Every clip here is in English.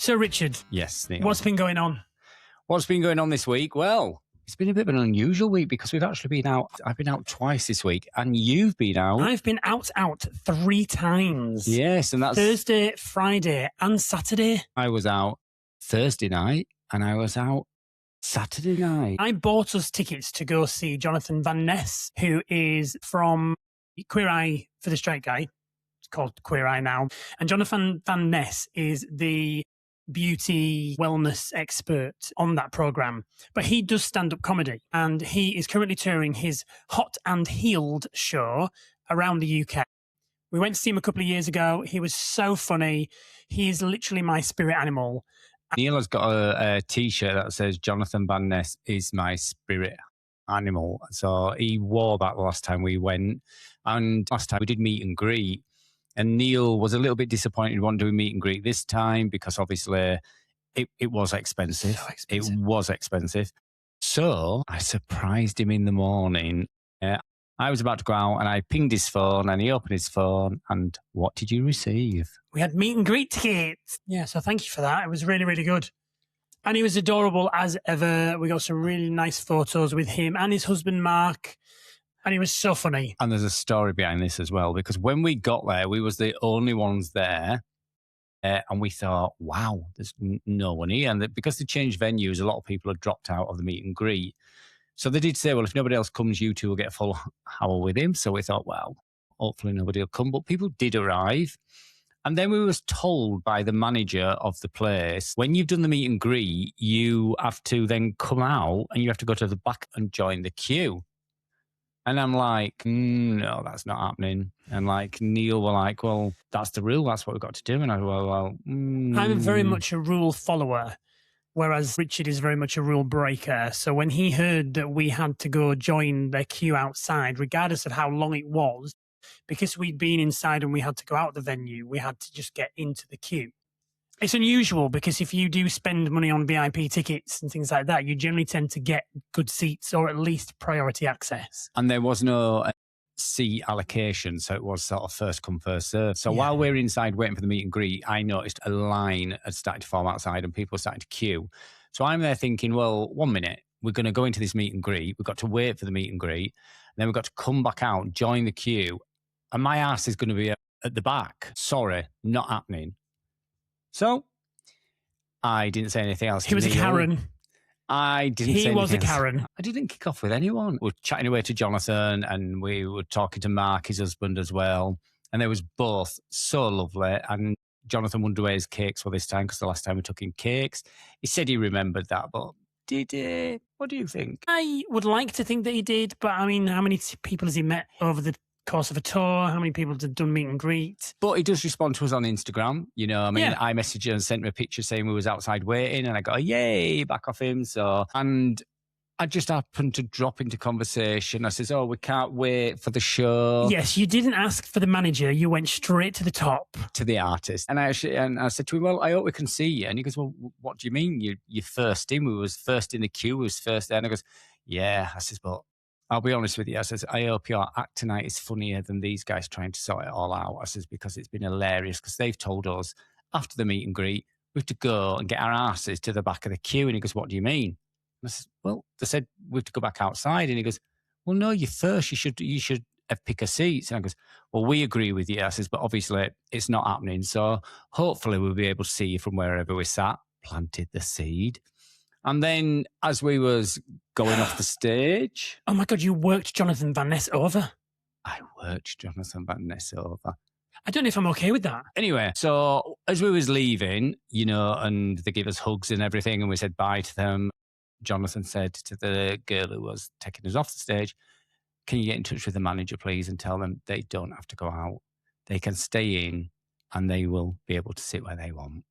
So, Richard. Yes, Neil. What's been going on? What's been going on this week? Well, it's been a bit of an unusual week because we've actually been out. I've been out twice this week, and you've been out. I've been out 3 times. Yes, and that's Thursday, Friday, and Saturday. I was out Thursday night, and I was out Saturday night. I bought us tickets to go see Jonathan Van Ness, who is from Queer Eye for the Straight Guy. It's called Queer Eye now. And Jonathan Van Ness is the beauty wellness expert on that program, but he does stand-up comedy, and he is currently touring his Hot and Healed show around the UK. We went to see him a couple of years ago. He was so funny. He is literally my spirit animal. Neil has got a t-shirt that says Jonathan Van Ness is my spirit animal. So he wore that the last time we went, and last time we did meet and greet. And Neil was a little bit disappointed when doing meet and greet this time because obviously it was expensive. So expensive. It was expensive. So I surprised him in the morning. I was about to go out and I pinged his phone and he opened his phone, and what did you receive? We had meet and greet tickets. Yeah, so thank you for that. It was really, really good. And he was adorable as ever. We got some really nice photos with him and his husband, Mark. And he was so funny. And there's a story behind this as well, because when we got there, we was the only ones there. And we thought, wow, there's no one here. And because they changed venues, a lot of people had dropped out of the meet and greet. So they did say, well, if nobody else comes, you two will get a full hour with him. So we thought, well, hopefully nobody will come. But people did arrive. And then we was told by the manager of the place, when you've done the meet and greet, you have to then come out and you have to go to the back and join the queue. And I'm like, no, that's not happening. And like Neil were like, well, that's the rule. That's what we've got to do. And I go, well, I'm very much a rule follower, whereas Richard is very much a rule breaker. So when he heard that we had to go join their queue outside, regardless of how long it was, because we'd been inside and we had to go out the venue, we had to just get into the queue. It's unusual because if you do spend money on VIP tickets and things like that, you generally tend to get good seats or at least priority access. And there was no seat allocation, so it was sort of first come, first serve. So while we're inside waiting for the meet and greet, I noticed a line had started to form outside and people were starting to queue. So I'm there thinking, well, 1 minute, we're going to go into this meet and greet. We've got to wait for the meet and greet. And then we've got to come back out, join the queue. And my ass is going to be at the back. Sorry, not happening. So I didn't say anything else. He was a Karen. I didn't say anything He was a else. Karen. I didn't kick off with anyone. We were chatting away to Jonathan and we were talking to Mark, his husband, as well. And they was both so lovely. And Jonathan wondered where his cakes were this time because the last time we took him cakes. He said he remembered that, but did he? What do you think? I would like to think that he did, but I mean, how many people has he met over the course of a tour? How many people have done meet and greet? But he does respond to us on Instagram. You know, I mean, Yeah. I messaged him and sent him a picture saying we was outside waiting, and I got a yay back off him. So, and I just happened to drop into conversation. I says, oh, we can't wait for the show. Yes, you didn't ask for the manager. You went straight to the top. To the artist. And I said to him, well, I hope we can see you. And he goes, well, what do you mean? You're first in. We was first in the queue. We was first there. And I goes, yeah. I says, but I'll be honest with you. I says, I hope your act tonight is funnier than these guys trying to sort it all out. I says, because it's been hilarious because they've told us after the meet and greet, we have to go and get our asses to the back of the queue. And he goes, what do you mean? And I said, well, they said we have to go back outside. And he goes, well, no, you're first. You should have pick a seat. And I goes, well, we agree with you. I says, but obviously it's not happening. So hopefully we'll be able to see you from wherever we sat. Planted the seed. And then as we was going off the stage... Oh, my God, you worked Jonathan Van Ness over? I worked Jonathan Van Ness over. I don't know if I'm okay with that. Anyway, so as we was leaving, you know, and they gave us hugs and everything, and we said bye to them, Jonathan said to the girl who was taking us off the stage, can you get in touch with the manager, please, and tell them they don't have to go out. They can stay in and they will be able to sit where they want.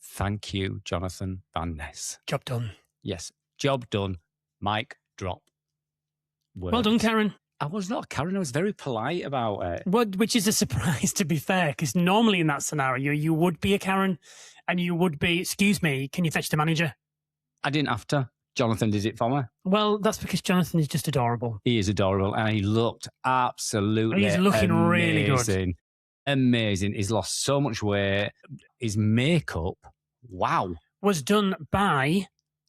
Thank you, Jonathan Van Ness. Job done. Yes, job done. Mic drop. Words. Well done, Karen. I was not Karen. I was very polite about it. Which is a surprise, to be fair, because normally in that scenario, you would be a Karen and you would be, excuse me, can you fetch the manager? I didn't have to. Jonathan did it for me. Well, that's because Jonathan is just adorable. He is adorable and he looked absolutely He's looking amazing. really good. Amazing. He's lost so much weight. His makeup Wow. was done by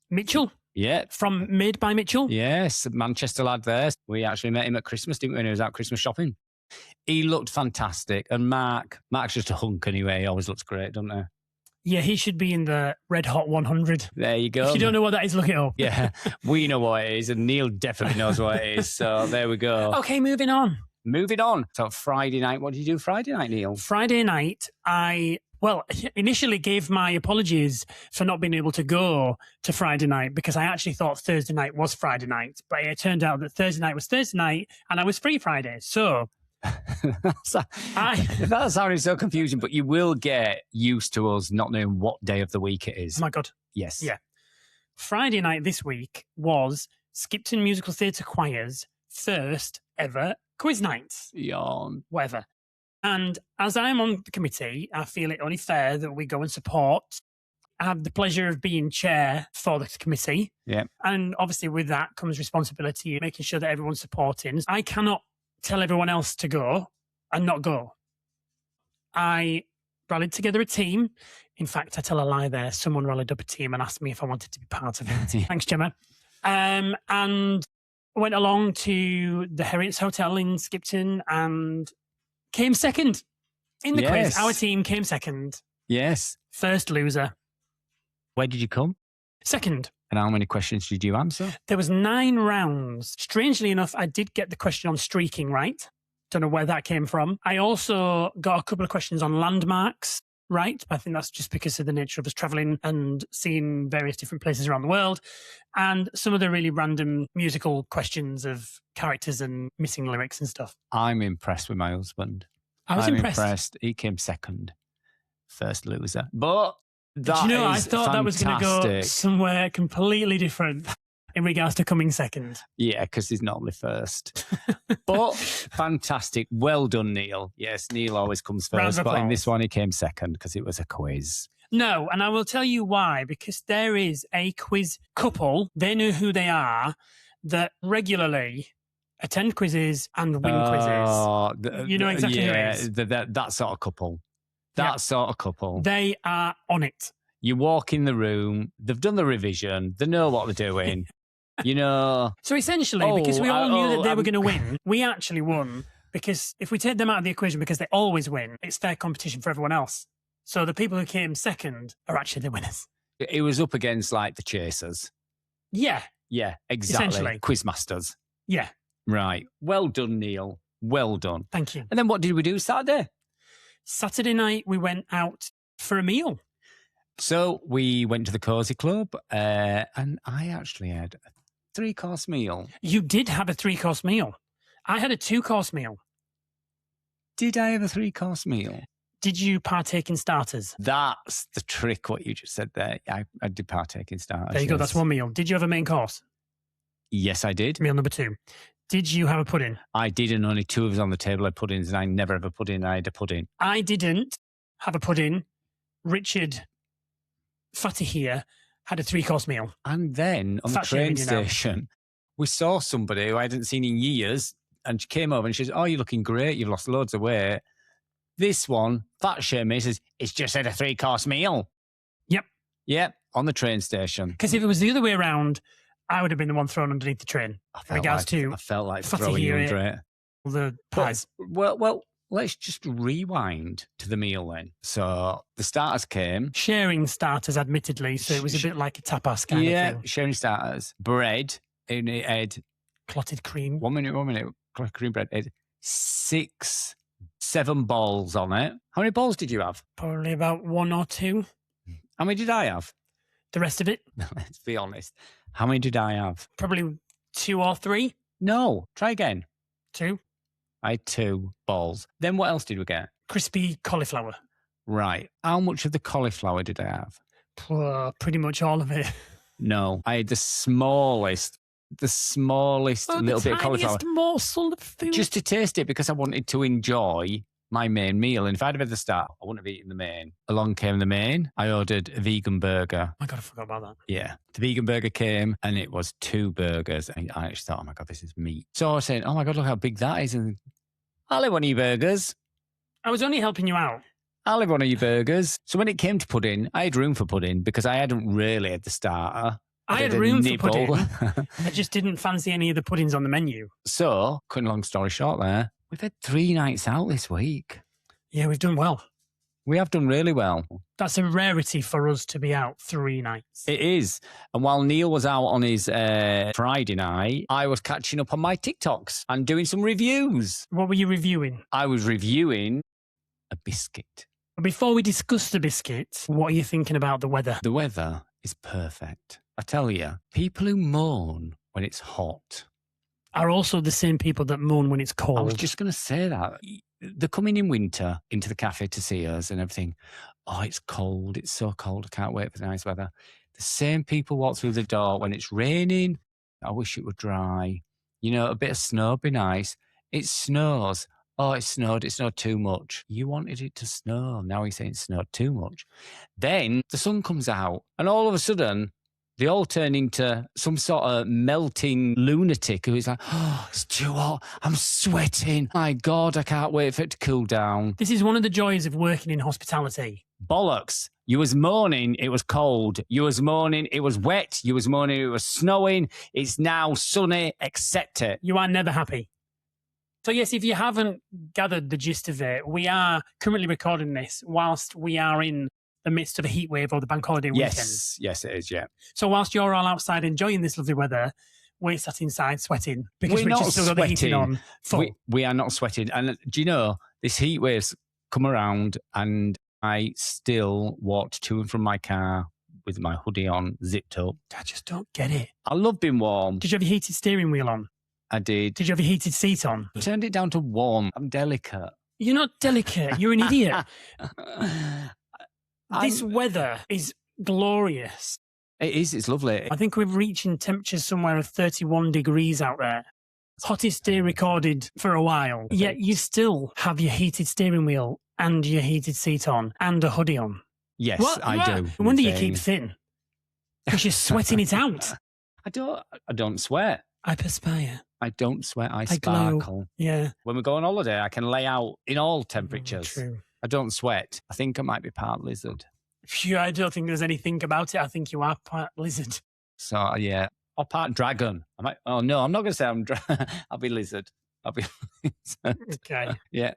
Mitchell. Yeah. From Made by Mitchell. Yes, Manchester lad there. We actually met him at Christmas, didn't we, when he was out Christmas shopping? He looked fantastic. And Mark's just a hunk anyway. He always looks great, doesn't he? Yeah, he should be in the Red Hot 100. There you go. If you don't know what that is, look it up. Yeah, we know what it is, and Neil definitely knows what it is. So there we go. Okay, moving on. So Friday night, what did you do Friday night, Neil? Friday night, I initially gave my apologies for not being able to go to Friday night because I actually thought Thursday night was Friday night. But it turned out that Thursday night was Thursday night and I was free Friday. So that sounded so confusing, but you will get used to us not knowing what day of the week it is. Oh my God. Yes. Yeah. Friday night this week was Skipton Musical Theatre Choir's first ever quiz nights. Yawn. Whatever. And as I'm on the committee, I feel it only fair that we go and support. I have the pleasure of being chair for the committee. Yeah. And obviously with that comes responsibility, making sure that everyone's supporting. I cannot tell everyone else to go and not go. I rallied together a team. In fact, I tell a lie there. Someone rallied up a team and asked me if I wanted to be part of it. Thanks, Gemma. And went along to the Heriots Hotel in Skipton and came second in the quiz. Our team came second. Yes. First loser. Where did you come? Second. And how many questions did you answer? There was 9 rounds. Strangely enough, I did get the question on streaking right. Don't know where that came from. I also got a couple of questions on landmarks right. I think that's just because of the nature of us traveling and seeing various different places around the world. And some of the really random musical questions of characters and missing lyrics and stuff. I'm impressed with my husband. I'm impressed. He came second. First loser. But that Do you know, I is thought that was going to go somewhere completely different in regards to coming second. Yeah, because he's normally first. But fantastic. Well done, Neil. Yes, Neil always comes first, but in this one he came second because it was a quiz. No, and I will tell you why, because there is a quiz couple, they know who they are, that regularly attend quizzes and win quizzes. You know exactly who it is. That sort of couple. That sort of couple. They are on it. You walk in the room, they've done the revision, they know what they're doing. You know. So essentially, because we all knew that they were going to win, we actually won. Because if we take them out of the equation because they always win, it's fair competition for everyone else. So the people who came second are actually the winners. It was up against like the chasers. Yeah. Yeah, exactly. Essentially. Quizmasters. Yeah. Right. Well done, Neil. Well done. Thank you. And then what did we do Saturday? Saturday night, we went out for a meal. So we went to the Cozy Club and I actually had a 3-course meal. You did have a 3-course meal. I had a 2-course meal. Did I have a 3-course meal? Did you partake in starters? That's the trick, what you just said there. I did partake in starters. There you go, that's one meal. Did you have a main course? Yes, I did. Meal number 2. Did you have a pudding? I did, and only 2 of us on the table had puddings, and I never have a pudding. I had a pudding. I didn't have a pudding. Richard Fatty here had a 3-course meal. And then on the train station, we saw somebody who I hadn't seen in years, and she came over and she says, "Oh, you're looking great. You've lost loads of weight." This one, fat shame me, says, "It's just had a 3-course meal." Yep. Yep, on the train station. Because if it was the other way around, I would have been the one thrown underneath the train. I felt like throwing you under it. The pies. Well, let's just rewind to the meal then. So the starters came. Sharing starters, admittedly. So it was a bit like a tapas kind of thing. Yeah, sharing starters. Bread. And it had clotted cream. 1 minute. Clotted cream bread. It had 7 balls on it. How many balls did you have? Probably about 1 or 2. How many did I have? The rest of it? Let's be honest. How many did I have? Probably 2 or 3. No. Try again. 2. I had 2 balls. Then what else did we get? Crispy cauliflower. Right. How much of the cauliflower did I have? Pretty much all of it. No. I had the smallest little bit of cauliflower. The morsel of food. Just to taste it because I wanted to enjoy my main meal. And if I'd have had the start, I wouldn't have eaten the main. Along came the main. I ordered a vegan burger. Oh my God, I forgot about that. Yeah. The vegan burger came and it was 2 burgers. And I actually thought, oh my God, this is meat. So I was saying, oh my God, look how big that is. And I'll have 1 of your burgers. I was only helping you out. I'll have one of your burgers. So when it came to pudding, I had room for pudding because I hadn't really had the starter. I had room for pudding. I just didn't fancy any of the puddings on the menu. So, cutting a long story short there, we've had 3 nights out this week. Yeah, we've done well. We have done really well. That's a rarity for us to be out 3 nights. It is. And while Neil was out on his Friday night, I was catching up on my TikToks and doing some reviews. What were you reviewing? I was reviewing a biscuit. Before we discuss the biscuit, what are you thinking about the weather? The weather is perfect. I tell you, people who moan when it's hot are also the same people that moan when it's cold. I was just going to say that. They're coming in winter into the cafe to see us and everything. Oh, it's cold. It's so cold. I can't wait for the nice weather. The same people walk through the door when it's raining. I wish it were dry. You know, a bit of snow would be nice. It snows. Oh, it snowed. It snowed too much. You wanted it to snow. Now he's saying it snowed too much. Then the sun comes out and all of a sudden, they all turn into some sort of melting lunatic who is like, oh, it's too hot. I'm sweating. My God, I can't wait for it to cool down. This is one of the joys of working in hospitality. Bollocks. You was moaning it was cold. You was moaning it was wet. You was moaning it was snowing. It's now sunny. Accept it. You are never happy. So yes, if you haven't gathered the gist of it, we are currently recording this whilst we are in the midst of a heat wave or the bank holiday weekend. Yes, it is, yeah. So whilst you're all outside enjoying this lovely weather, we're sat inside sweating because we're just still got the heating on full. We are not sweating. And do you know, this heat wave's come around and I still walked to and from my car with my hoodie on, zipped up. I just don't get it. I love being warm. Did you have your heated steering wheel on? I did. Did you have your heated seat on? I turned it down to warm. I'm delicate. You're not delicate. You're an idiot. This weather is glorious. It is. It's lovely. I think we're reaching temperatures somewhere of 31 degrees out there. Hottest day recorded for a while. Yet you still have your heated steering wheel and your heated seat on and a hoodie on. Yes, I do. No wonder you keep thin. Because you're sweating it out. I don't sweat. I perspire. I don't sweat. I sparkle. Glow. Yeah. When we go on holiday, I can lay out in all temperatures. True. I don't sweat. I think I might be part lizard. Phew, I don't think there's anything about it. I think you are part lizard. So, yeah. Or part dragon. Oh, no, I'm not going to say I'll be lizard. I'll be lizard. Okay. Yeah.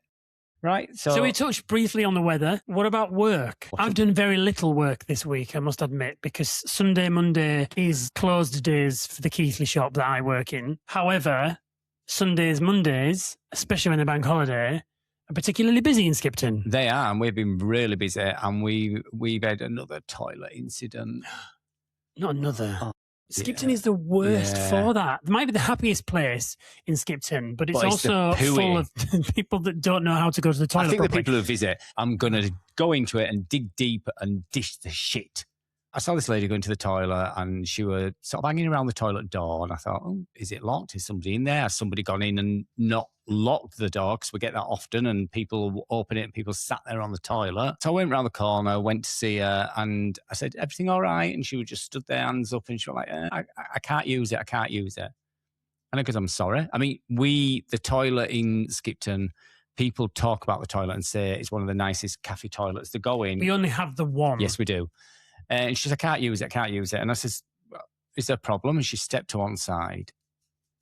Right. So we touched briefly on the weather. What about work? I've done very little work this week, I must admit, because Sunday, Monday is closed days for the Keithley shop that I work in. However, Sundays, Mondays, especially when they're bank holiday, are particularly busy in Skipton. They are, and we've been really busy, and we've had another toilet incident. Not another. Oh, Skipton is the worst for that. It might be the happiest place in Skipton, but it's also full of people that don't know how to go to the toilet. I think properly. the people who visit, I'm going to go into it and dig deep and dish the shit. I saw this lady going to the toilet and she was sort of banging around the toilet door. And I thought, oh, is it locked? Is somebody in there? Has somebody gone in and not locked the door? Because we get that often and people open it and people sat there on the toilet. So I went around the corner, went to see her and I said, everything all right? And she was just stood there, hands up, and she was like, I can't use it. I can't use it. And I goes, I'm sorry. I mean, the toilet in Skipton, people talk about the toilet and say it's one of the nicest cafe toilets to go in. We only have the one. Yes, we do. And she says, I can't use it. And I says, well, is there a problem? And she stepped to one side.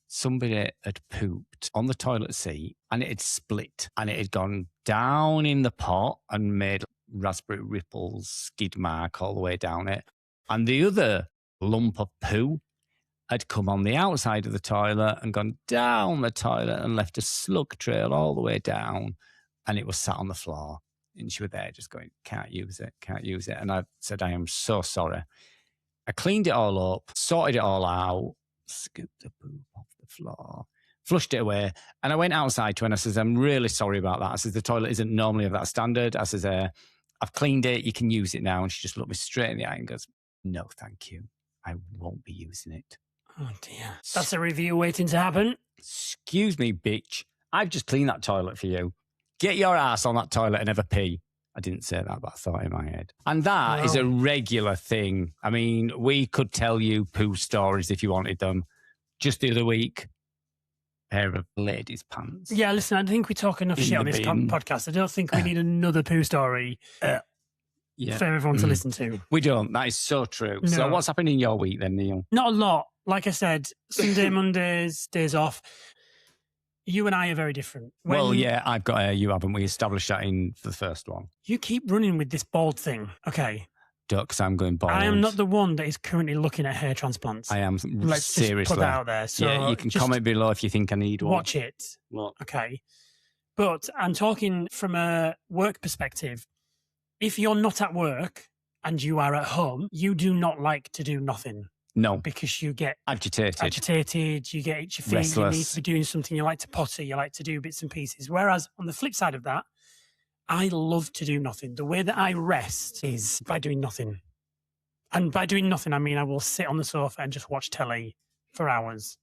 Somebody had pooped on the toilet seat and it had split and it had gone down in the pot and made raspberry ripples, skid mark all the way down it. And the other lump of poo had come on the outside of the toilet and gone down the toilet and left a slug trail all the way down. And it was sat on the floor. And she was there just going, can't use it. And I said, I am so sorry. I cleaned it all up, sorted it all out, scooped the poop off the floor, flushed it away. And I went outside to her and I says, I'm really sorry about that. I says, the toilet isn't normally of that standard. I says, I've cleaned it. You can use it now. And she just looked me straight in the eye and goes, no, thank you. I won't be using it. Oh, dear. That's a review waiting to happen. Excuse me, bitch. I've just cleaned that toilet for you. Get your ass on that toilet and have a pee. I didn't say that, but I thought in my head. And that is a regular thing. I mean, we could tell you poo stories if you wanted them. Just the other week, pair of ladies' pants. Yeah, listen, I think we talk enough In shit on the this bin. podcast. I don't think we need another poo story for everyone to listen to. We don't. That is so true. No. So what's happening in your week then, Neil? Not a lot. Like I said, Sunday, Mondays, days off. You and I are very different. Well, yeah, I've got you haven't. We established that in for the first one. You keep running with this bald thing. Okay. Because I'm going bald. I am not the one that is currently looking at hair transplants. I am. Let's seriously. just put that out there. So yeah, you can comment below if you think I need one. Watch it. What? Okay. But I'm talking from a work perspective. If you're not at work and you are at home, you do not like to do nothing. No. Because you get agitated, you get itchy feet, restless. you need to be doing something, you like to potter, you like to do bits and pieces. Whereas on the flip side of that, I love to do nothing. The way that I rest is by doing nothing. And by doing nothing, I mean I will sit on the sofa and just watch telly for hours.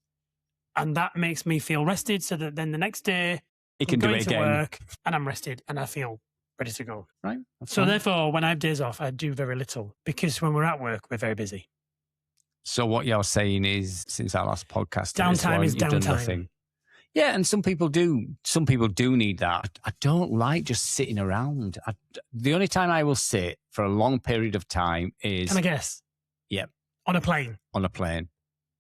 And that makes me feel rested so that then the next day you can do it again. Work and I'm rested and I feel ready to go. Right. So therefore, when I have days off, I do very little because when we're at work, we're very busy. So what you're saying is, since our last podcast, downtime is done downtime. Nothing. Yeah, and some people do. Some people do need that. I don't like just sitting around. The only time I will sit for a long period of time is... Can I guess? Yeah. On a plane. On a plane.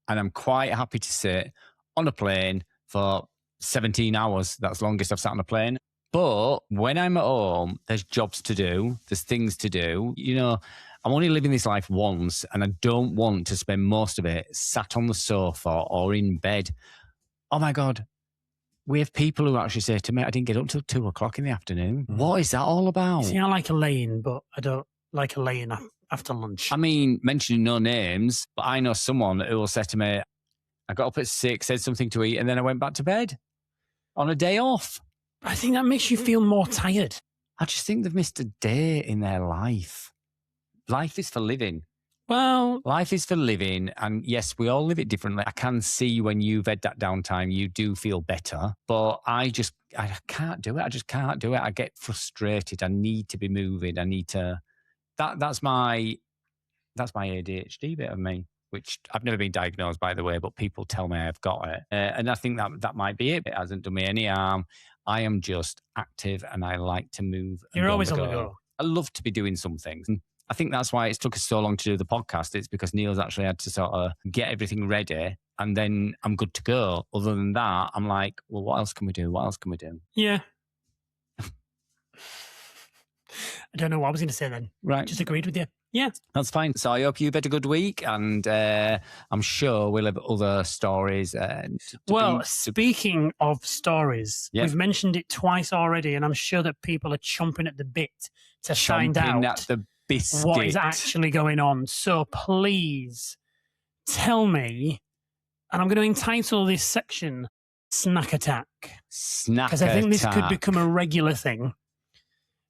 And I'm quite happy to sit on a plane for 17 hours. That's the longest I've sat on a plane. But when I'm at home, there's jobs to do. There's things to do. You know, I'm only living this life once and I don't want to spend most of it sat on the sofa or in bed. Oh my God. We have people who actually say to me, I didn't get up till 2:00 in the afternoon. What is that all about? See, I like a lay-in, but I don't like a lay-in after lunch. I mean, mentioning no names, but I know someone who will say to me, I got up at 6, said something to eat, and then I went back to bed on a day off. I think that makes you feel more tired. I just think they've missed a day in their life. Life is for living. Well, life is for living. And yes, we all live it differently. I can see when you've had that downtime, you do feel better. But I can't do it. I just can't do it. I get frustrated. I need to be moving. I need to, that's my ADHD bit of me, which I've never been diagnosed, by the way, but people tell me I've got it. And I think that might be it. It hasn't done me any harm. I am just active and I like to move. You're always on the go. I love to be doing some things. I think that's why it's took us so long to do the podcast. It's because Neil's actually had to sort of get everything ready and then I'm good to go. Other than that, I'm like, well, what else can we do? What else can we do? Yeah. I don't know what I was going to say then. Right. Just agreed with you. Yeah. That's fine. So I hope you've had a good week and I'm sure we'll have other stories. Speaking of stories, we've mentioned it twice already and I'm sure that people are chomping at the bit to find out at the biscuit. What is actually going on. So please tell me, and I'm going to entitle this section Snack Attack. Because I think this could become a regular thing.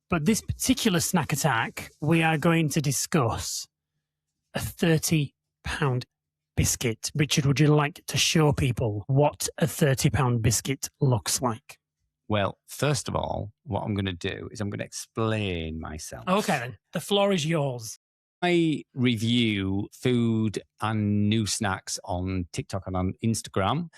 But this particular snack attack, we are going to discuss a £30 biscuit. Richard, would you like to show people what a £30 biscuit looks like? Well, first of all, what I'm going to do is I'm going to explain myself. Okay, then. The floor is yours. I review food and new snacks on TikTok and on Instagram,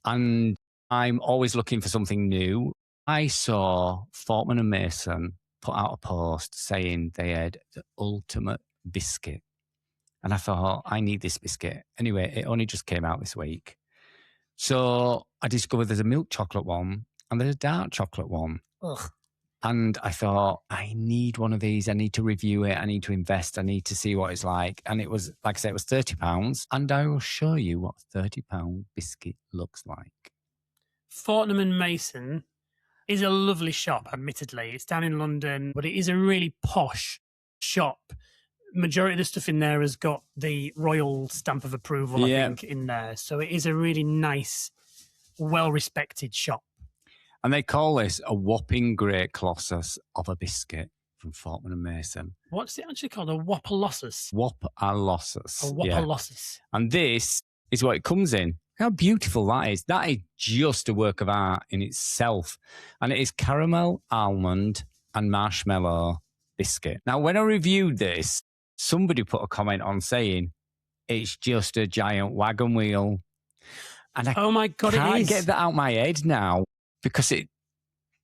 and I'm always looking for something new. I saw Fortman and Mason put out a post saying they had the ultimate biscuit. And I thought, I need this biscuit. Anyway, it only just came out this week. So I discovered there's a milk chocolate one and there's a dark chocolate one. Ugh. And I thought, I need one of these. I need to review it. I need to invest. I need to see what it's like. And it was, like I said, it was £30. And I will show you what a £30 biscuit looks like. Fortnum and Mason is a lovely shop, admittedly. It's down in London, but it is a really posh shop. Majority of the stuff in there has got the royal stamp of approval, I think, in there. So it is a really nice, well-respected shop. And they call this a whopping great colossus of a biscuit from Fortman and Mason. What's it actually called? A Whopalossus? Whopalossus. A Whopalossus. Yeah. And this is what it comes in. How beautiful that is. That is just a work of art in itself. And it is caramel, almond, and marshmallow biscuit. Now, when I reviewed this, somebody put a comment on saying, it's just a giant wagon wheel. And I Oh my God, can't it is. get that out my head now because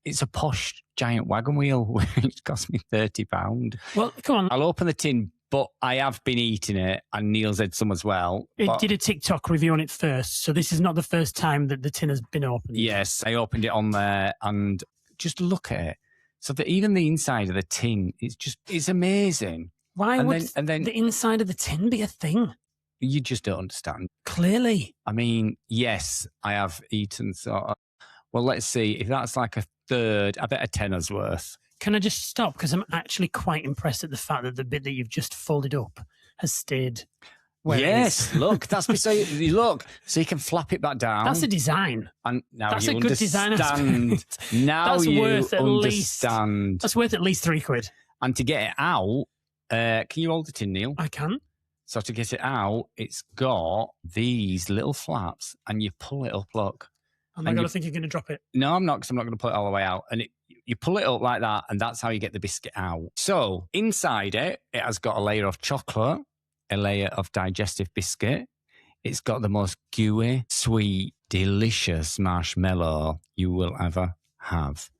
it's a posh giant wagon wheel which cost me £30. Well, come on. I'll open the tin, but I have been eating it, and Neil's had some as well. It did a TikTok review on it first, so this is not the first time that the tin has been opened. Yes, I opened it on there, and just look at it. So that even the inside of the tin, it's amazing. Why And would then the inside of the tin be a thing? You just don't understand. Clearly. I mean, yes, I have eaten sort of. Well, let's see. If that's like a third, I bet a tenner's worth. Can I just stop? Because I'm actually quite impressed at the fact that the bit that you've just folded up has stayed where it Yes, is. look, that's beside you. Look, so you can flap it back down. That's a design. And now That's you a good design aspect. Now That's you worth at understand. That's worth at least £3. And to get it out, can you hold the tin, Neil? I can. So to get it out, it's got these little flaps, and you pull it up. Look. Oh my God, I think you're going to drop it. No, I'm not, because I'm not going to pull it all the way out. And you pull it up like that, and that's how you get the biscuit out. So inside it has got a layer of chocolate, a layer of digestive biscuit. It's got the most gooey, sweet, delicious marshmallow you will ever have.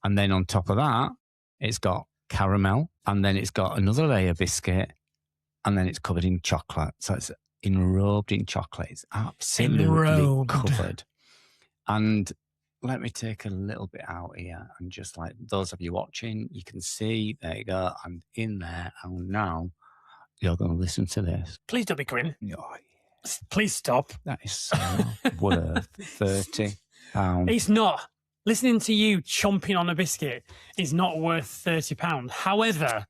And then on top of that, it's got caramel, and then it's got another layer of biscuit, and then it's covered in chocolate. So it's enrobed in chocolate. It's absolutely covered. And let me take a little bit out here, and just like those of you watching, you can see, there you go, I'm in there, and now you're going to listen to this. Please don't be grim. Oh, yes. Please stop. That is so worth £30. It's not. Listening to you chomping on a biscuit is not worth £30. However,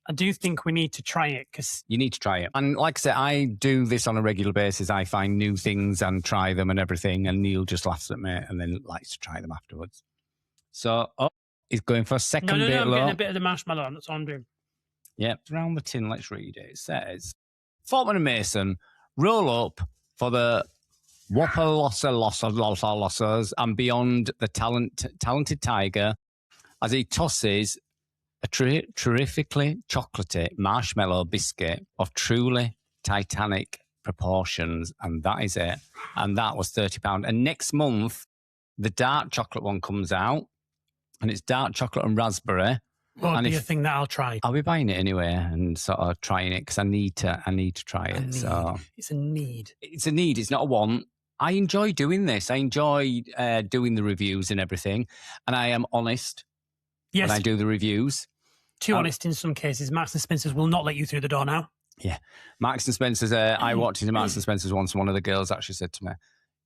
I do think we need to try it because you need to try it. And like I said, I do this on a regular basis. I find new things and try them and everything. And Neil just laughs at me and then likes to try them afterwards. So, he's going for a second bit. I'm getting a bit of the marshmallow. That's all I'm doing. Yeah, around the tin. Let's read it. It says, Fortman and Mason roll up for the Whopper Lossers and beyond the talented tiger as he tosses a terrifically chocolatey marshmallow biscuit of truly titanic proportions. And that is it. And that was £30. And next month, the dark chocolate one comes out, and it's dark chocolate and raspberry. Won't be a thing that I'll try. I'll be buying it anyway and sort of trying it because I need to try it. So it's a need. It's a need. It's not a want. I enjoy doing this. I enjoy doing the reviews and everything. And I am honest when I do the reviews. Too honest in some cases. Marks and Spencer's will not let you through the door now. Yeah. Marks and Spencer's, I walked into Marks and Spencer's once, and one of the girls actually said to me,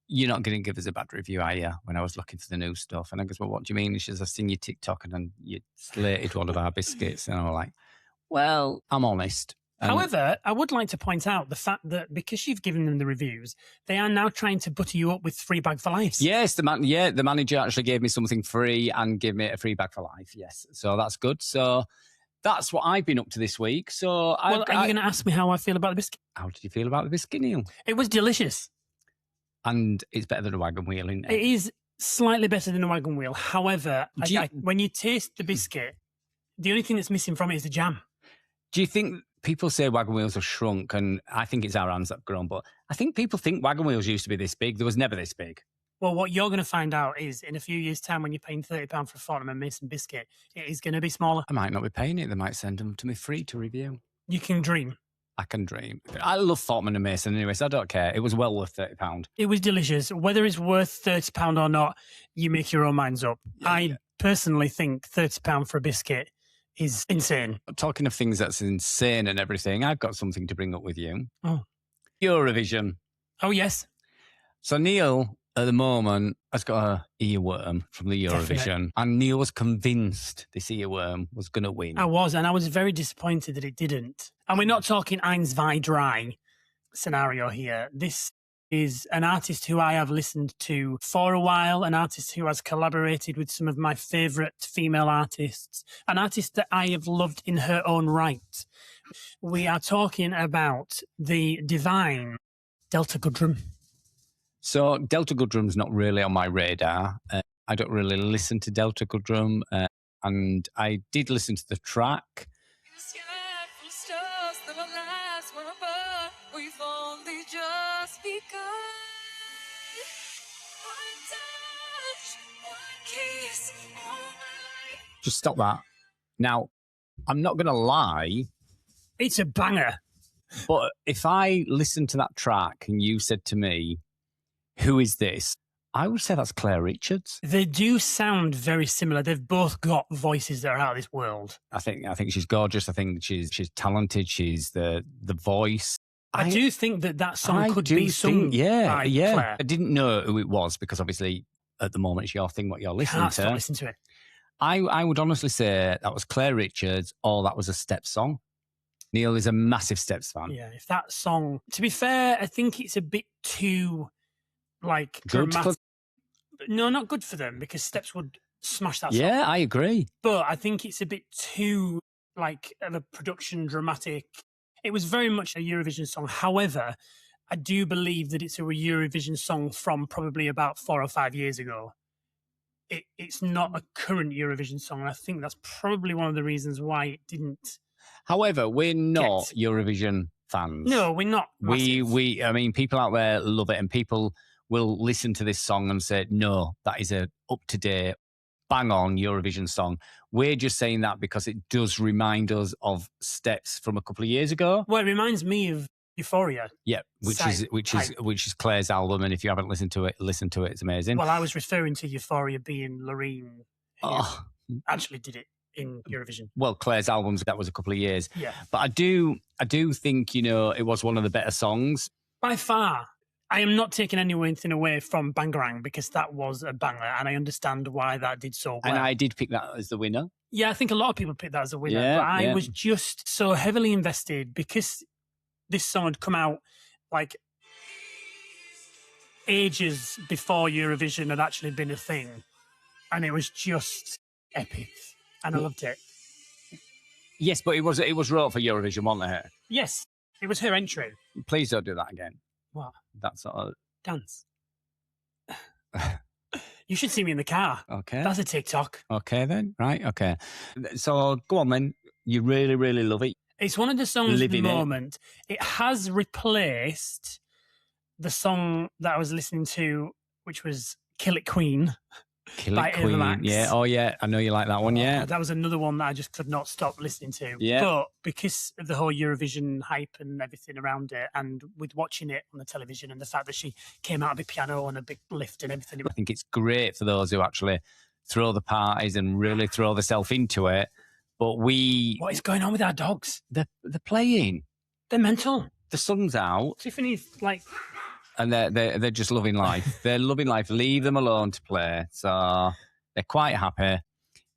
"You're not going to give us a bad review, are you?" When I was looking for the new stuff. And I goes, "Well, what do you mean?" And she says, "I've seen your TikTok and then you slated one of our biscuits." And I was like, well, I'm honest. However, I would like to point out the fact that because you've given them the reviews, they are now trying to butter you up with free bag for life. Yes, the manager actually gave me something free and gave me a free bag for life. Yes, so that's good. So that's what I've been up to this week. So, are you going to ask me how I feel about the biscuit? How did you feel about the biscuit, Neil? It was delicious, and it's better than a wagon wheel, isn't it? It is slightly better than a wagon wheel. However, when you taste the biscuit, the only thing that's missing from it is the jam. Do you think people say wagon wheels have shrunk, and I think it's our hands that have grown, but I think people think wagon wheels used to be this big. There was never this big. Well, what you're going to find out is in a few years' time when you're paying £30 for a Fortnum and Mason biscuit, it is going to be smaller. I might not be paying it. They might send them to me free to review. You can dream. I can dream. I love Fortman and Mason anyway, so I don't care. It was well worth £30. It was delicious. Whether it's worth £30 or not, you make your own minds up. Yeah, I personally think £30 for a biscuit is insane. Talking of things that's insane and everything, I've got something to bring up with you. Oh. Eurovision. Oh, yes. So Neil, at the moment, has got a earworm from the Eurovision. Definitely. And Neil was convinced this earworm was going to win. I was, and I was very disappointed that it didn't. And we're not talking Eins, Zwei, Drei scenario here. This is an artist who I have listened to for a while, an artist who has collaborated with some of my favourite female artists, an artist that I have loved in her own right. We are talking about the divine Delta Goodrem. So Delta Goodrem's not really on my radar. I don't really listen to Delta Goodrem, and I did listen to the track. Just stop that. Now, I'm not going to lie. It's a banger. But if I listened to that track and you said to me, who is this? I would say that's Claire Richards. They do sound very similar. They've both got voices that are out of this world. I think she's gorgeous. I think she's talented. She's the voice. I do think that song could be sung by Claire. I didn't know who it was because obviously at the moment it's your thing, what you're listening to. Can't listen to it. I would honestly say that was Claire Richards or that was a Steps song. Neil is a massive Steps fan. Yeah, if that song... To be fair, I think it's a bit too, like, good dramatic. No, not good for them because Steps would smash that song. Yeah, I agree. But I think it's a bit too, like, of a production dramatic... It was very much a Eurovision song. However, I do believe that it's a Eurovision song from probably about 4 or 5 years ago. It's not a current Eurovision song. And I think that's probably one of the reasons why it didn't. However, we're not Eurovision fans. No, we're not. I mean, people out there love it, and people will listen to this song and say, no, that is a up-to-date, bang-on Eurovision song. We're just saying that because it does remind us of Steps from a couple of years ago. Well, it reminds me of Euphoria. Yeah, which is Claire's album, and if you haven't listened to it, listen to it. It's amazing. Well, I was referring to Euphoria being Loreen, who actually did it in Eurovision. Well, Claire's albums, that was a couple of years. Yeah. But I do think, it was one of the better songs. By far. I am not taking anything away from Bangarang because that was a banger and I understand why that did so well. And I did pick that as the winner. Yeah, I think a lot of people picked that as a winner. Yeah, but I was just so heavily invested because this song had come out like ages before Eurovision had actually been a thing. And it was just epic. And I loved it. Yes, but it was wrote for Eurovision, wasn't it? Yes, it was her entry. Please don't do that again. What? That sort of... Dance. You should see me in the car. Okay. That's a TikTok. Okay then. Right, okay. So go on then. You really, really love it. It's one of the songs at the moment. It has replaced the song that I was listening to, which was Kill It Queen. Kill It Queen. Yeah. Oh, yeah. I know you like that one. Yeah. That was another one that I just could not stop listening to. Yeah. But because of the whole Eurovision hype and everything around it, and with watching it on the television and the fact that she came out of a piano and a big lift and everything. I think it's great for those who actually throw the parties and really throw themselves into it. But what is going on with our dogs? They're playing. They're mental. The sun's out. Tiffany's like... And they're just loving life. They're loving life. Leave them alone to play. So they're quite happy.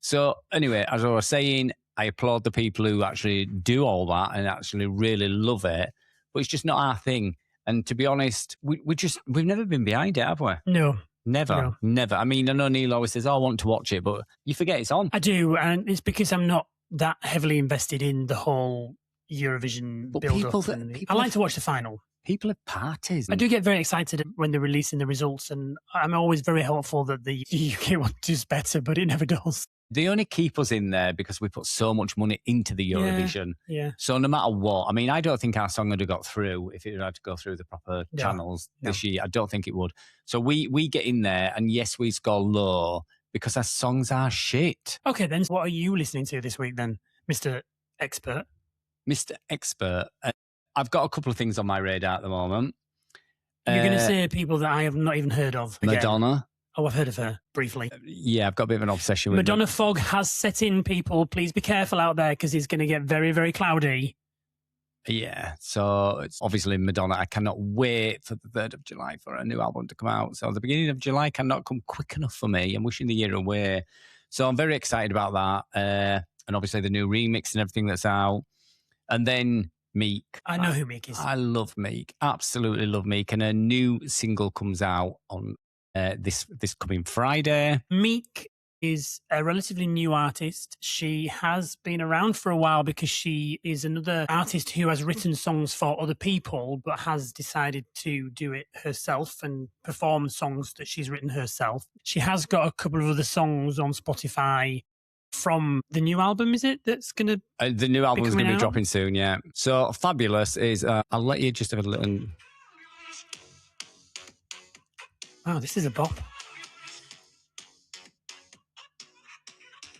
So anyway, as I was saying, I applaud the people who actually do all that and actually really love it. But it's just not our thing. And to be honest, we've never been behind it, have we? No. Never. I mean, I know Neil always says, I want to watch it, but you forget it's on. I do. And it's because I'm not that heavily invested in the whole Eurovision build-up. I like to watch the final. People have parties. I do get very excited when they're releasing the results, and I'm always very hopeful that the UK one does better, but it never does. They only keep us in there because we put so much money into the Eurovision. Yeah. So no matter what, I mean, I don't think our song would have got through if it had to go through the proper channels this year. I don't think it would. So we get in there, and yes, we score low because our songs are shit. Okay, then what are you listening to this week then, Mr. Expert? Mr. Expert. I've got a couple of things on my radar at the moment. You're going to say people that I have not even heard of again. Madonna. Oh, I've heard of her briefly. Yeah, I've got a bit of an obsession with Madonna fog has set in, people. Please be careful out there because it's going to get very, very cloudy. Yeah, so it's obviously Madonna. I cannot wait for the 3rd of July for a new album to come out. So the beginning of July cannot come quick enough for me. I'm wishing the year away. So I'm very excited about that. And obviously the new remix and everything that's out. And then Meek. I know who Meek is. I love Meek. Absolutely love Meek. And a new single comes out on this coming Friday. Meek is a relatively new artist. She has been around for a while because she is another artist who has written songs for other people but has decided to do it herself and perform songs that she's written herself. She has got a couple of other songs on Spotify from the new album, is it? That's going to the new album is going to be dropping soon, yeah. So Fabulous is, I'll let you just have a little... Oh, this is a bop.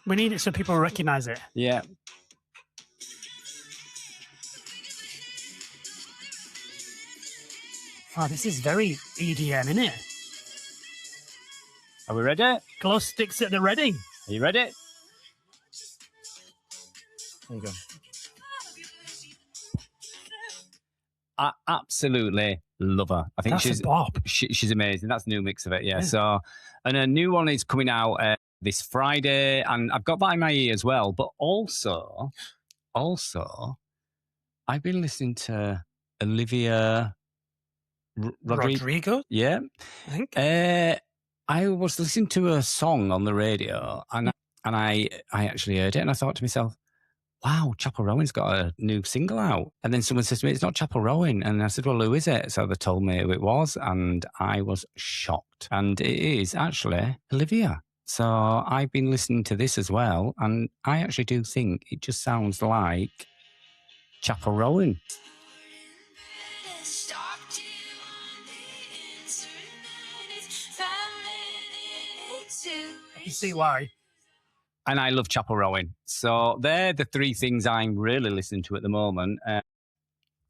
We need it so people recognise it. Yeah. Oh, this is very EDM, isn't it? Are we ready? Glow sticks at the ready. Are you ready? There you go. I absolutely love her. I think That's she's a bop. She's amazing. That's a new mix of it, yeah. So, and a new one is coming out this Friday, and I've got that in my ear as well. But also, I've been listening to Olivia Rodrigo? Yeah, I think. I was listening to a song on the radio, and I actually heard it, and I thought to myself, wow, Chapel Rowan's got a new single out. And then someone says to me, it's not Chapel Rowan. And I said, well, who is it? So they told me who it was, and I was shocked. And it is actually Olivia. So I've been listening to this as well, and I actually do think it just sounds like Chapel Rowan. You see why? And I love Chapel Rowan. So they're the three things I'm really listening to at the moment.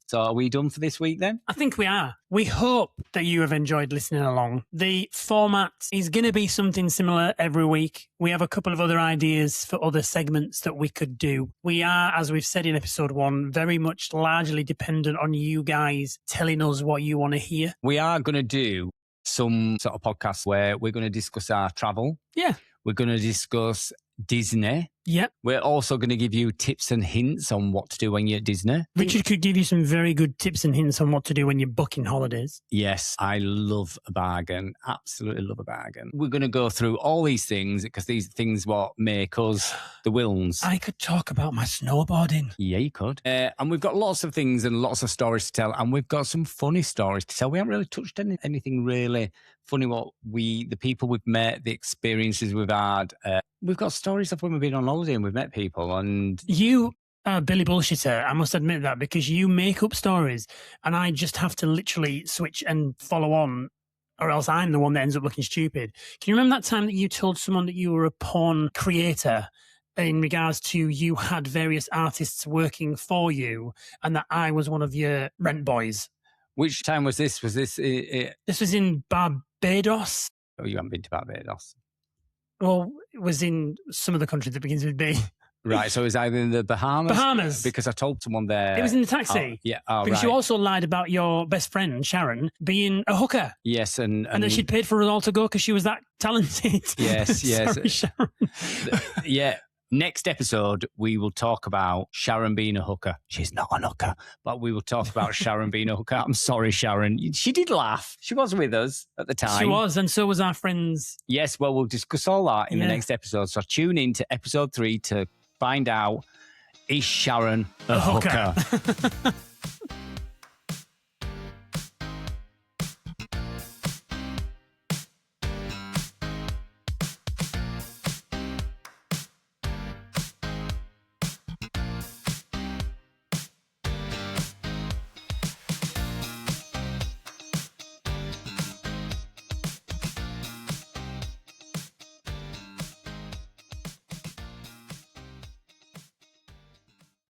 So are we done for this week then? I think we are. We hope that you have enjoyed listening along. The format is going to be something similar every week. We have a couple of other ideas for other segments that we could do. We are, as we've said in episode 1, very much largely dependent on you guys telling us what you want to hear. We are going to do some sort of podcast where we're going to discuss our travel. Yeah. We're going to discuss Disney. Yep. We're also going to give you tips and hints on what to do when you're at Disney. Richard could give you some very good tips and hints on what to do when you're booking holidays. Yes, I love a bargain. Absolutely love a bargain. We're going to go through all these things because these things what make us the Wilnes. I could talk about my snowboarding. Yeah, you could. And we've got lots of things and lots of stories to tell, and we've got some funny stories to tell. We haven't really touched anything really funny. The people we've met, the experiences we've had. We've got stories of when we've been on holiday and we've met people. And you are Billy Bullshitter, I must admit that, because you make up stories and I just have to literally switch and follow on, or else I'm the one that ends up looking stupid. Can you remember that time that you told someone that you were a porn creator in regards to you had various artists working for you and that I was one of your rent boys? Which time was this? Was this... This was in Barbados. Oh, you haven't been to Barbados? Well, it was in some of the countries that begins with B. Right, so it was either in the Bahamas? Bahamas. Because I told someone there... It was in the taxi. Oh, yeah, oh, because right. you also lied about your best friend, Sharon, being a hooker. Yes, and that she'd paid for us all to go because she was that talented. Yes, yes. Sorry, Sharon. Yeah. Next episode, we will talk about Sharon being a hooker. She's not a hooker, but we will talk about Sharon being a hooker. I'm sorry, Sharon. She did laugh. She was with us at the time. She was, and so was our friends. Yes, well, we'll discuss all that in the next episode. So tune in to episode 3 to find out, is Sharon a hooker?